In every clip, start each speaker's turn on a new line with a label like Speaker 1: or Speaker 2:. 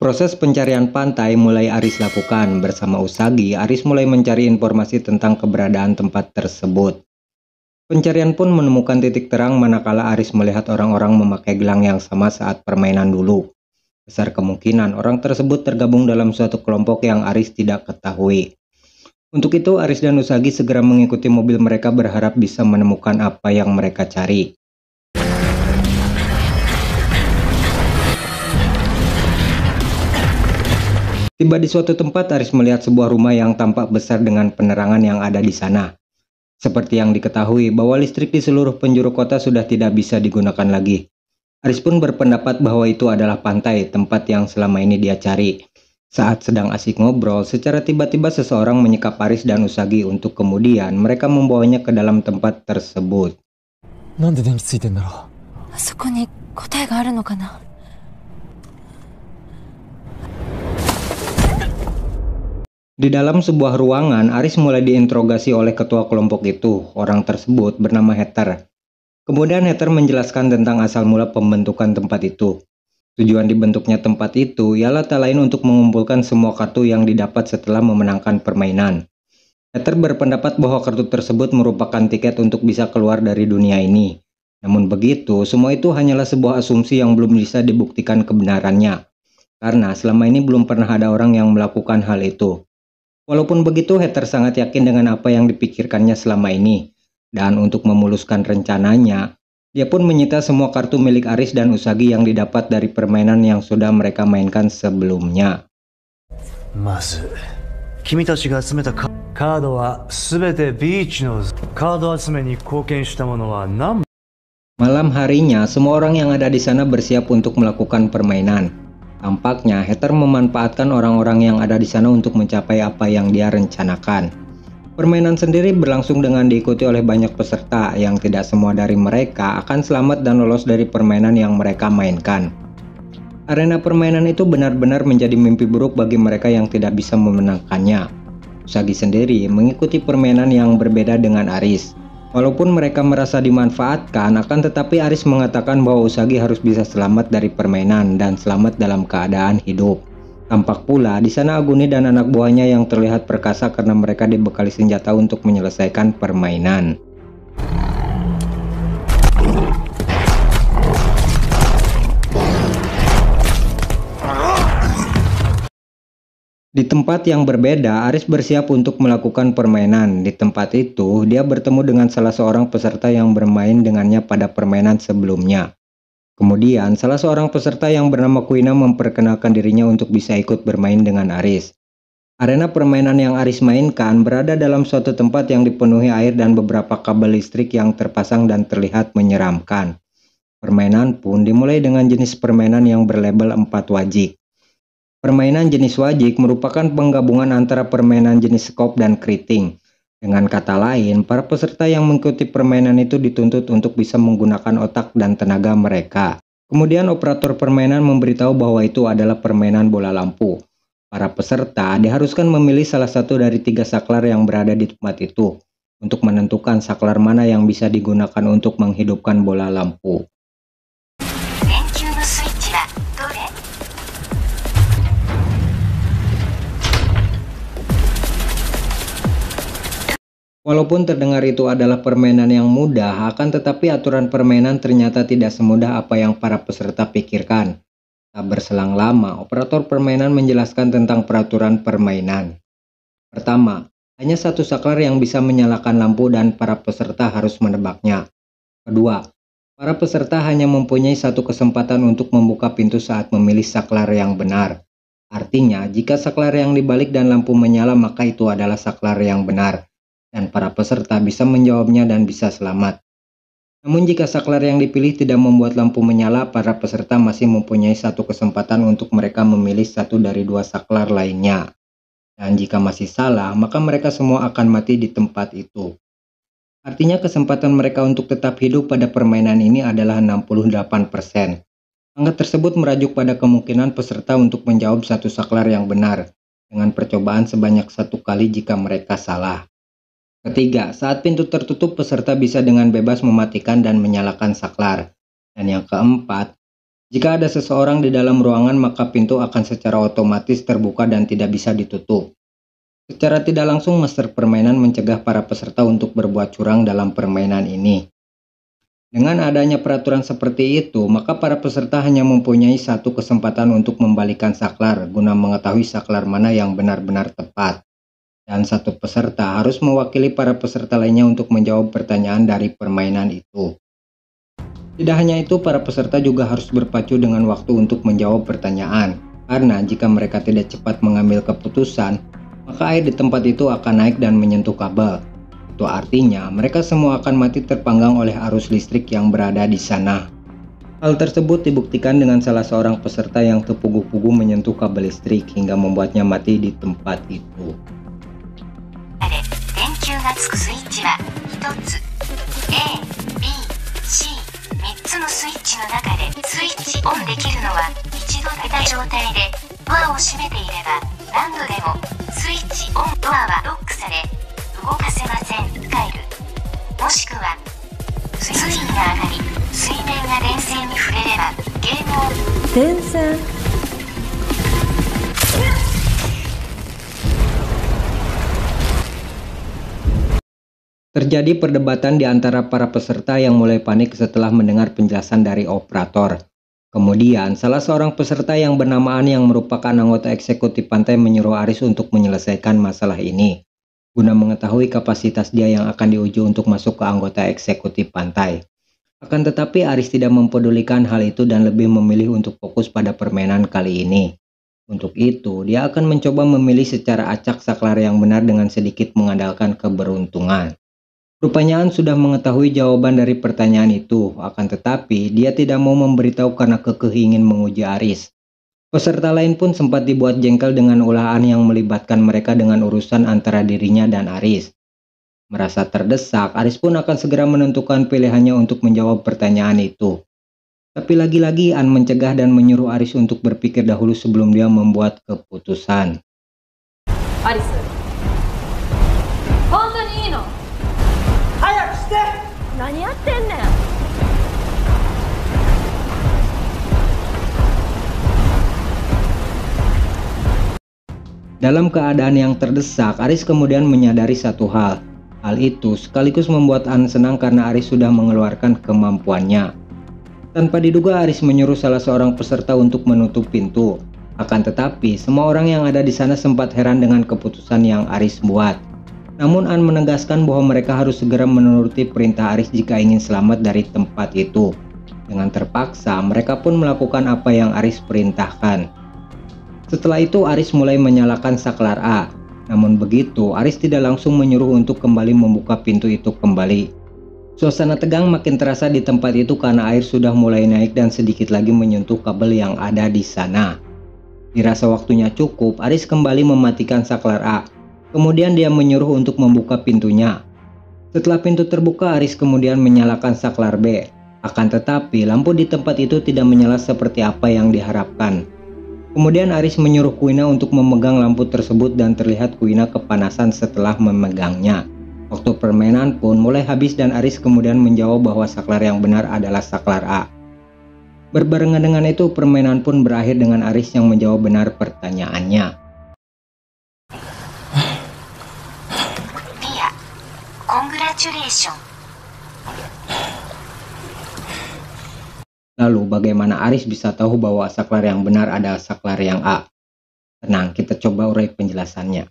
Speaker 1: Proses pencarian pantai mulai Aris lakukan. Bersama Usagi, Aris mulai mencari informasi tentang keberadaan tempat tersebut. Pencarian pun menemukan titik terang manakala Aris melihat orang-orang memakai gelang yang sama saat permainan dulu. Besar kemungkinan orang tersebut tergabung dalam suatu kelompok yang Aris tidak ketahui. Untuk itu, Aris dan Usagi segera mengikuti mobil mereka berharap bisa menemukan apa yang mereka cari. Tiba di suatu tempat, Aris melihat sebuah rumah yang tampak besar dengan penerangan yang ada di sana. Seperti yang diketahui bahwa listrik di seluruh penjuru kota sudah tidak bisa digunakan lagi. Aris pun berpendapat bahwa itu adalah pantai, tempat yang selama ini dia cari. Saat sedang asik ngobrol, secara tiba-tiba seseorang menyekap Aris dan Usagi untuk kemudian mereka membawanya ke dalam tempat tersebut.
Speaker 2: なんで電気ついてんだろう。
Speaker 3: そこに答えがあるのかな。
Speaker 1: Di dalam sebuah ruangan, Aris mulai diinterogasi oleh ketua kelompok itu. Orang tersebut bernama Heather. Kemudian Heather menjelaskan tentang asal mula pembentukan tempat itu. Tujuan dibentuknya tempat itu ialah tak lain untuk mengumpulkan semua kartu yang didapat setelah memenangkan permainan. Heather berpendapat bahwa kartu tersebut merupakan tiket untuk bisa keluar dari dunia ini. Namun begitu, semua itu hanyalah sebuah asumsi yang belum bisa dibuktikan kebenarannya. Karena selama ini belum pernah ada orang yang melakukan hal itu. Walaupun begitu, Heather sangat yakin dengan apa yang dipikirkannya selama ini. Dan untuk memuluskan rencananya, dia pun menyita semua kartu milik Aris dan Usagi yang didapat dari permainan yang sudah mereka mainkan sebelumnya.
Speaker 4: まず君たちが集めたカードは全てビーチのカード集めに貢献したものは何？
Speaker 1: Malam harinya, semua orang yang ada di sana bersiap untuk melakukan permainan. Tampaknya Heather memanfaatkan orang-orang yang ada di sana untuk mencapai apa yang dia rencanakan. Permainan sendiri berlangsung dengan diikuti oleh banyak peserta yang tidak semua dari mereka akan selamat dan lolos dari permainan yang mereka mainkan. Arena permainan itu benar-benar menjadi mimpi buruk bagi mereka yang tidak bisa memenangkannya. Usagi sendiri mengikuti permainan yang berbeda dengan Aris. Walaupun mereka merasa dimanfaatkan, akan tetapi Aris mengatakan bahwa Usagi harus bisa selamat dari permainan dan selamat dalam keadaan hidup. Tampak pula di sana Aguni dan anak buahnya yang terlihat perkasa karena mereka dibekali senjata untuk menyelesaikan permainan. Di tempat yang berbeda, Aris bersiap untuk melakukan permainan. Di tempat itu, dia bertemu dengan salah seorang peserta yang bermain dengannya pada permainan sebelumnya. Kemudian, salah seorang peserta yang bernama Kuina memperkenalkan dirinya untuk bisa ikut bermain dengan Aris. Arena permainan yang Aris mainkan berada dalam suatu tempat yang dipenuhi air dan beberapa kabel listrik yang terpasang dan terlihat menyeramkan. Permainan pun dimulai dengan jenis permainan yang berlabel 4 wajik. Permainan jenis wajik merupakan penggabungan antara permainan jenis skop dan keriting. Dengan kata lain, para peserta yang mengikuti permainan itu dituntut untuk bisa menggunakan otak dan tenaga mereka. Kemudian operator permainan memberitahu bahwa itu adalah permainan bola lampu. Para peserta diharuskan memilih salah satu dari 3 saklar yang berada di tempat itu untuk menentukan saklar mana yang bisa digunakan untuk menghidupkan bola lampu. Walaupun terdengar itu adalah permainan yang mudah, akan tetapi aturan permainan ternyata tidak semudah apa yang para peserta pikirkan. Tak berselang lama, operator permainan menjelaskan tentang peraturan permainan. Pertama, hanya satu saklar yang bisa menyalakan lampu dan para peserta harus menebaknya. Kedua, para peserta hanya mempunyai satu kesempatan untuk membuka pintu saat memilih saklar yang benar. Artinya, jika saklar yang dibalik dan lampu menyala, maka itu adalah saklar yang benar. Dan para peserta bisa menjawabnya dan bisa selamat. Namun jika saklar yang dipilih tidak membuat lampu menyala, para peserta masih mempunyai satu kesempatan untuk mereka memilih satu dari 2 saklar lainnya. Dan jika masih salah, maka mereka semua akan mati di tempat itu. Artinya kesempatan mereka untuk tetap hidup pada permainan ini adalah 68%. Angka tersebut merajuk pada kemungkinan peserta untuk menjawab satu saklar yang benar, dengan percobaan sebanyak 1 kali jika mereka salah. Ketiga, saat pintu tertutup, peserta bisa dengan bebas mematikan dan menyalakan saklar. Dan yang keempat, Jika ada seseorang di dalam ruangan, maka pintu akan secara otomatis terbuka dan tidak bisa ditutup. Secara tidak langsung, master permainan mencegah para peserta untuk berbuat curang dalam permainan ini. Dengan adanya peraturan seperti itu, maka para peserta hanya mempunyai satu kesempatan untuk membalikan saklar guna mengetahui saklar mana yang benar-benar tepat. Dan satu peserta harus mewakili para peserta lainnya untuk menjawab pertanyaan dari permainan itu. Tidak hanya itu, para peserta juga harus berpacu dengan waktu untuk menjawab pertanyaan. Karena jika mereka tidak cepat mengambil keputusan, maka air di tempat itu akan naik dan menyentuh kabel. Itu artinya mereka semua akan mati terpanggang oleh arus listrik yang berada di sana. Hal tersebut dibuktikan dengan salah seorang peserta yang terpugu-pugu menyentuh kabel listrik hingga membuatnya mati di tempat itu.
Speaker 3: 電球がつくスイッチは1つ A、B、C 3つのスイッチの中でスイッチオンできるのは一度出た状態でドアを閉めていれば何度でもスイッチオンドアはロックされ動かせません。返るもしくは水位が上がり水面が電線に触れればゲームオン。電線
Speaker 1: Terjadi perdebatan di antara para peserta yang mulai panik setelah mendengar penjelasan dari operator. Kemudian, salah seorang peserta yang bernama An yang merupakan anggota eksekutif pantai menyuruh Aris untuk menyelesaikan masalah ini, guna mengetahui kapasitas dia yang akan diuji untuk masuk ke anggota eksekutif pantai. Akan tetapi Aris tidak mempedulikan hal itu dan lebih memilih untuk fokus pada permainan kali ini. Untuk itu, dia akan mencoba memilih secara acak saklar yang benar dengan sedikit mengandalkan keberuntungan. Rupanya An sudah mengetahui jawaban dari pertanyaan itu, akan tetapi dia tidak mau memberitahu karena kekeh ingin menguji Aris. Peserta lain pun sempat dibuat jengkel dengan ulah An yang melibatkan mereka dengan urusan antara dirinya dan Aris. Merasa terdesak, Aris pun akan segera menentukan pilihannya untuk menjawab pertanyaan itu. Tapi lagi-lagi An mencegah dan menyuruh Aris untuk berpikir dahulu sebelum dia membuat keputusan.
Speaker 5: Aris, 本当にいいの？早くして！何やってんねん！
Speaker 1: Dalam keadaan yang terdesak, Aris kemudian menyadari satu hal. Hal itu sekaligus membuat An senang karena Aris sudah mengeluarkan kemampuannya. Tanpa diduga, Aris menyuruh salah seorang peserta untuk menutup pintu. Akan tetapi, semua orang yang ada di sana sempat heran dengan keputusan yang Aris buat. Namun An menegaskan bahwa mereka harus segera menuruti perintah Aris jika ingin selamat dari tempat itu. Dengan terpaksa, mereka pun melakukan apa yang Aris perintahkan. Setelah itu Aris mulai menyalakan saklar A. Namun begitu, Aris tidak langsung menyuruh untuk kembali membuka pintu itu kembali. Suasana tegang makin terasa di tempat itu karena air sudah mulai naik dan sedikit lagi menyentuh kabel yang ada di sana. Dirasa waktunya cukup, Aris kembali mematikan saklar A. Kemudian dia menyuruh untuk membuka pintunya. Setelah pintu terbuka, Aris kemudian menyalakan saklar B. Akan tetapi, lampu di tempat itu tidak menyala seperti apa yang diharapkan. Kemudian Aris menyuruh Kuina untuk memegang lampu tersebut dan terlihat Kuina kepanasan setelah memegangnya. Waktu permainan pun mulai habis dan Aris kemudian menjawab bahwa saklar yang benar adalah saklar A. Berbarengan dengan itu, permainan pun berakhir dengan Aris yang menjawab benar pertanyaannya.
Speaker 3: Pia, congratulations.
Speaker 1: Lalu bagaimana Aris bisa tahu bahwa saklar yang benar adalah saklar yang A? Tenang, kita coba urai penjelasannya.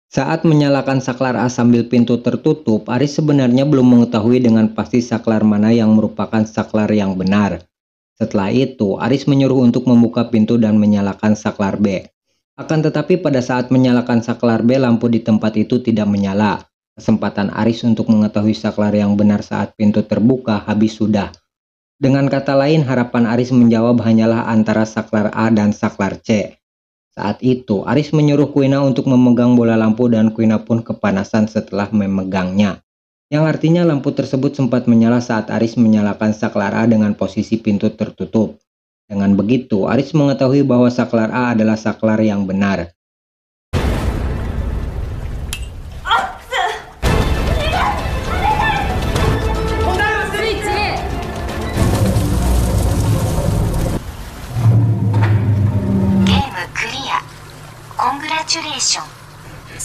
Speaker 1: Saat menyalakan saklar A sambil pintu tertutup, Aris sebenarnya belum mengetahui dengan pasti saklar mana yang merupakan saklar yang benar. Setelah itu, Aris menyuruh untuk membuka pintu dan menyalakan saklar B. Akan tetapi pada saat menyalakan saklar B, lampu di tempat itu tidak menyala. Kesempatan Aris untuk mengetahui saklar yang benar saat pintu terbuka habis sudah. Dengan kata lain, harapan Aris menjawab hanyalah antara saklar A dan saklar C. Saat itu, Aris menyuruh Kuina untuk memegang bola lampu dan Kuina pun kepanasan setelah memegangnya. Yang artinya lampu tersebut sempat menyala saat Aris menyalakan saklar A dengan posisi pintu tertutup. Dengan begitu, Aris mengetahui bahwa saklar A adalah saklar yang benar.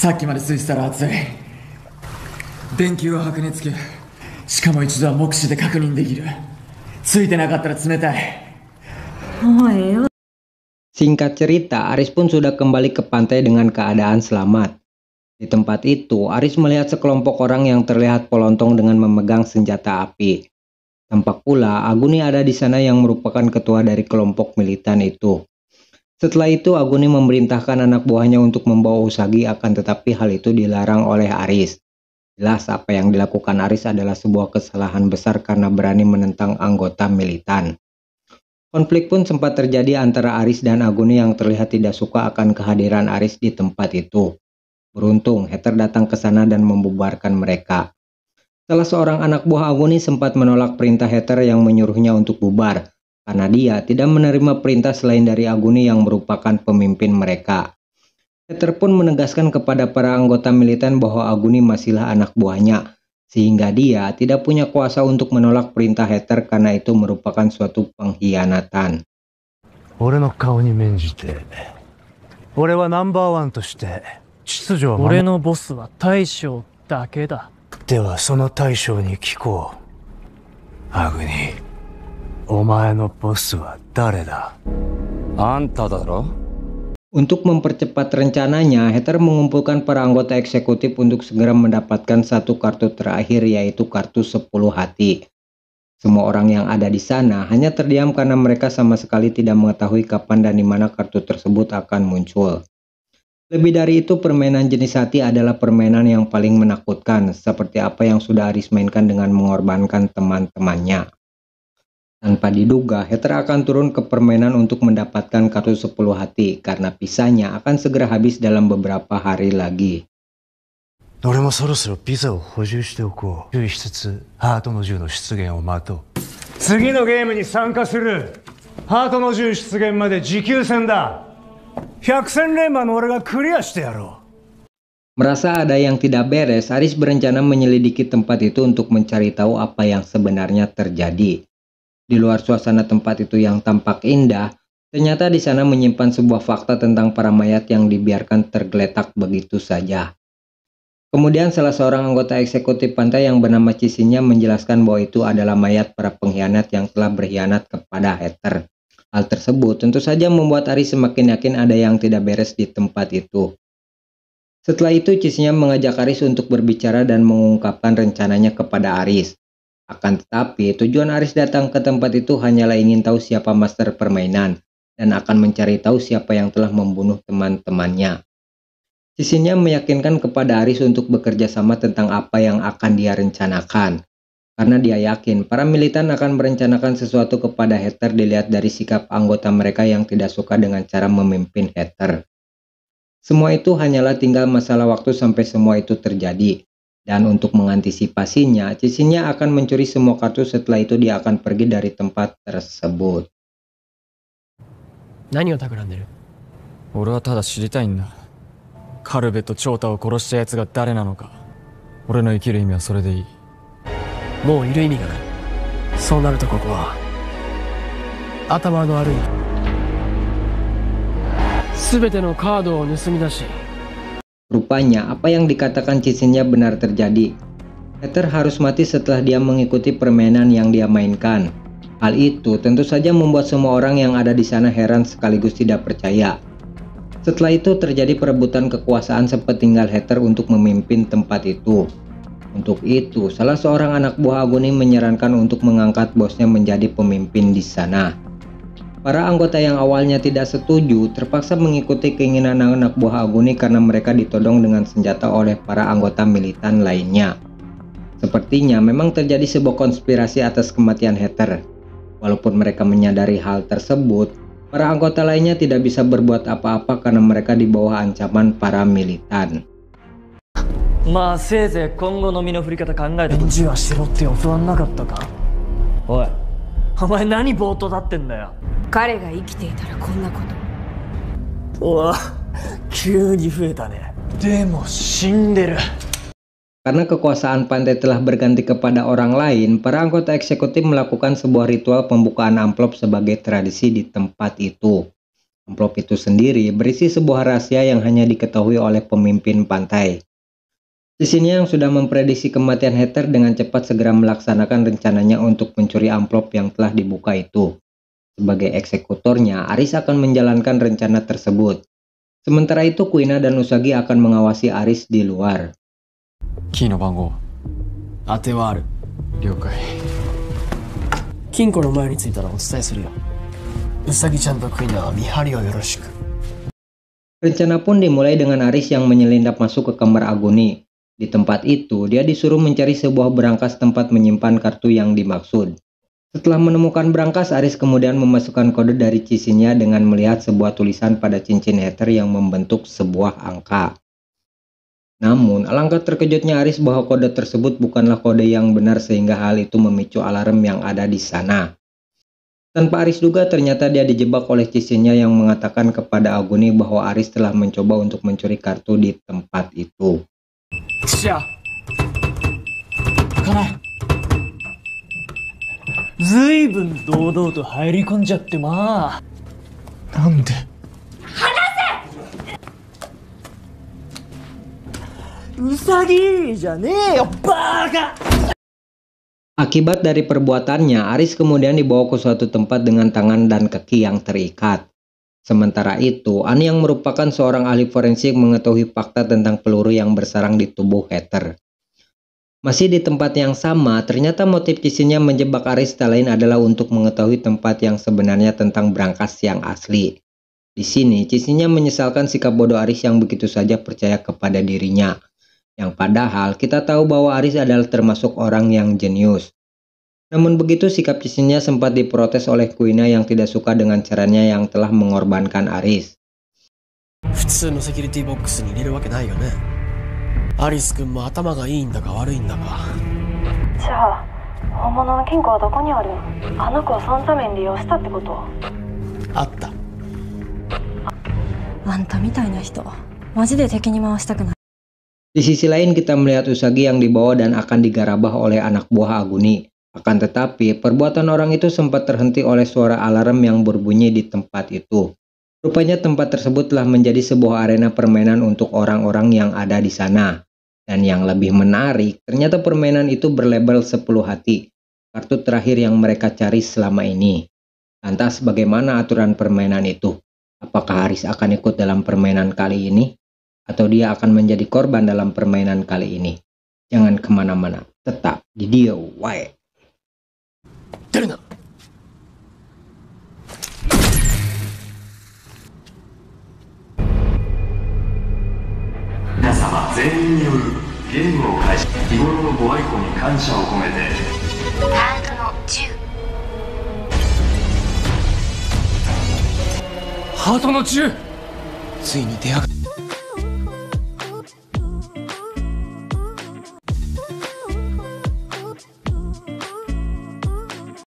Speaker 2: さっきまでついてたら熱い。電球は白熱球。しかも一度は目視で確認できる。ついてなかったら冷たい。
Speaker 1: Singkat cerita, Aris pun sudah kembali ke pantai dengan keadaan selamat. Di tempat itu, Aris melihat sekelompok orang yang terlihat pelontong dengan memegang senjata api. Tampak pula Aguni ada di sana yang merupakan ketua dari kelompok militan itu. Setelah itu, Aguni memerintahkan anak buahnya untuk membawa Usagi, akan tetapi hal itu dilarang oleh Aris. Jelas apa yang dilakukan Aris adalah sebuah kesalahan besar karena berani menentang anggota militan. Konflik pun sempat terjadi antara Aris dan Aguni yang terlihat tidak suka akan kehadiran Aris di tempat itu. Beruntung, Heather datang ke sana dan membubarkan mereka. Salah seorang anak buah Aguni sempat menolak perintah Heather yang menyuruhnya untuk bubar, karena dia tidak menerima perintah selain dari Aguni yang merupakan pemimpin mereka. Heather pun menegaskan kepada para anggota militan bahwa Aguni masihlah anak buahnya, sehingga dia tidak punya kuasa untuk menolak perintah Heather karena itu merupakan suatu pengkhianatan.
Speaker 4: 俺の顔に免じて、俺はナンバーワンとして秩序を守る。
Speaker 6: 俺のボスは大将だけだ。
Speaker 4: ではその大将に聞こう。アグニ、お前のボスは誰だ？
Speaker 2: あんただろ？
Speaker 1: Untuk mempercepat rencananya, Heather mengumpulkan para anggota eksekutif untuk segera mendapatkan satu kartu terakhir, yaitu kartu 10 hati. Semua orang yang ada di sana hanya terdiam karena mereka sama sekali tidak mengetahui kapan dan di mana kartu tersebut akan muncul. Lebih dari itu, permainan jenis hati adalah permainan yang paling menakutkan, seperti apa yang sudah Aris mainkan dengan mengorbankan teman-temannya. Tanpa diduga, Heather akan turun ke permainan untuk mendapatkan kartu 10 hati, karena pisahnya akan segera habis dalam beberapa hari lagi.
Speaker 4: 俺もそろそろビザを補充しておこう。注意しつつ、ハートの銃の出現を待とう。次のゲームに参加する。ハートの銃出現まで持久戦だ。百戦錬磨の俺がクリアしてやろう。
Speaker 1: Merasa ada yang tidak beres, Aris berencana menyelidiki tempat itu untuk mencari tahu apa yang sebenarnya terjadi. Di luar suasana tempat itu yang tampak indah, ternyata di sana menyimpan sebuah fakta tentang para mayat yang dibiarkan tergeletak begitu saja. Kemudian salah seorang anggota eksekutif pantai yang bernama Cisinya menjelaskan bahwa itu adalah mayat para pengkhianat yang telah berkhianat kepada Heather. Hal tersebut tentu saja membuat Aris semakin yakin ada yang tidak beres di tempat itu. Setelah itu Cisinya mengajak Aris untuk berbicara dan mengungkapkan rencananya kepada Aris. Akan tetapi, tujuan Aris datang ke tempat itu hanyalah ingin tahu siapa master permainan dan akan mencari tahu siapa yang telah membunuh teman-temannya. Sisinya meyakinkan kepada Aris untuk bekerja sama tentang apa yang akan dia rencanakan. Karena dia yakin para militan akan merencanakan sesuatu kepada Heather dilihat dari sikap anggota mereka yang tidak suka dengan cara memimpin Heather. Semua itu hanyalah tinggal masalah waktu sampai semua itu terjadi. Dan untuk mengantisipasinya, Cisinya akan mencuri semua kartu, setelah itu dia akan pergi dari tempat tersebut.
Speaker 6: 何を企んでる？
Speaker 2: 俺はただ知りたいんだ。カルベと長太を殺した奴が誰なのか。俺の生きる意味はそれでいい。
Speaker 6: もういる意味がない。そうなるとここは頭の悪い全てのカードを盗み出し
Speaker 1: Rupanya apa yang dikatakan Cisinya benar terjadi. Heather harus mati setelah dia mengikuti permainan yang dia mainkan. Hal itu tentu saja membuat semua orang yang ada di sana heran sekaligus tidak percaya. Setelah itu terjadi perebutan kekuasaan sepeninggal Heather untuk memimpin tempat itu. Untuk itu, salah seorang anak buah Aguni menyarankan untuk mengangkat bosnya menjadi pemimpin di sana. Para anggota yang awalnya tidak setuju terpaksa mengikuti keinginan anak buah Aguni karena mereka ditodong dengan senjata oleh para anggota militan lainnya. Sepertinya memang terjadi sebuah konspirasi atas kematian Heather. Walaupun mereka menyadari hal tersebut, para anggota lainnya tidak bisa berbuat apa-apa karena mereka di bawah ancaman para militan.
Speaker 6: まあせいぜい今後の身の振り方考えて
Speaker 4: 返事はしろって教わんなかったか？
Speaker 6: おいお前何ぼーっと立ってんだよ。
Speaker 5: 彼が生きていたらこんなこと。
Speaker 6: うわ急に増えたね。でも死んでる。
Speaker 1: Karena kekuasaan pantai telah berganti kepada orang lain, para anggota eksekutif melakukan sebuah ritual pembukaan amplop sebagai tradisi di tempat itu. Amplop itu sendiri berisi sebuah rahasia yang hanya diketahui oleh pemimpin pantai. Cisinnya yang sudah memprediksi kematian Heather dengan cepat segera melaksanakan rencananya untuk mencuri amplop yang telah dibuka itu. Sebagai eksekutornya, Aris akan menjalankan rencana tersebut. Sementara itu, Kuina dan Usagi akan mengawasi Aris di luar.
Speaker 2: キーの番号
Speaker 6: 当てはある。
Speaker 2: 了解。
Speaker 6: 金庫の前に着いたらお伝えするよ。うさぎちゃんとクイナは見張りをよろしく。
Speaker 1: Rencana pun dimulai dengan Aris yang menyelinap masuk ke kamar Aguni. Di tempat itu, dia disuruh mencari sebuah berangkas tempat menyimpan kartu yang dimaksud. Setelah menemukan berangkas, Aris kemudian memasukkan kode dari cisinnya dengan melihat sebuah tulisan pada cincin Heather yang membentuk sebuah angka. Namun, alangkah terkejutnya Aris bahwa kode tersebut bukanlah kode yang benar sehingga hal itu memicu alarm yang ada di sana. Tanpa Aris duga, ternyata dia dijebak oleh cisinnya yang mengatakan kepada Aguni bahwa Aris telah mencoba untuk mencuri kartu di tempat itu.
Speaker 2: 土屋開かない。
Speaker 7: ずいぶん堂々と入り込んじゃってまあ。なんでうさぎじゃねえよバカ。
Speaker 1: Akibat dari perbuatannya, Aris kemudian dibawa ke suatu tempat dengan tangan dan kaki yang terikat. Sementara itu, Annie yang merupakan seorang ahli forensik mengetahui fakta tentang peluru yang bersarang di tubuh Heather. Masih di tempat yang sama, ternyata motif cisinnya menjebak Aris tak lain adalah untuk mengetahui tempat yang sebenarnya tentang berangkas yang asli. Di sini, cisinnya menyesalkan sikap bodoh Aris yang begitu saja percaya kepada dirinya. Yang padahal kita tahu bahwa Aris adalah termasuk orang yang jenius. Namun begitu sikap cisinnya sempat diprotes oleh Kuina yang tidak suka dengan caranya yang telah mengorbankan Aris.
Speaker 6: 普通のセキュリティボックスに入れるわけないよね。アリス君も頭がいいんだか悪いんだか。
Speaker 5: じゃあ本物の金庫はどこにあるの？あの子をそのために利用したってこと？
Speaker 6: あった。
Speaker 5: あんたみたいな人マジで敵に回したくない。
Speaker 1: Di sisi lain kita melihat Usagi yang dibawa dan akan digarabah oleh anak buah Aguni. Akan tetapi, perbuatan orang itu sempat terhenti oleh suara alarm yang berbunyi di tempat itu. Rupanya tempat tersebut telah menjadi sebuah arena permainan untuk orang-orang yang ada di sana. Dan yang lebih menarik, ternyata permainan itu berlabel 10 hati. Kartu terakhir yang mereka cari selama ini. Lantas bagaimana aturan permainan itu? Apakah Aris akan ikut dalam permainan kali ini? Atau dia akan menjadi korban dalam permainan kali ini? Jangan kemana-mana, tetap di DIY.
Speaker 6: 出るな。
Speaker 8: 皆様全員によるゲームを開始。日頃のご愛顧に感謝を込めて。
Speaker 3: カードの10。
Speaker 2: ハートの10。
Speaker 6: ついに出会う。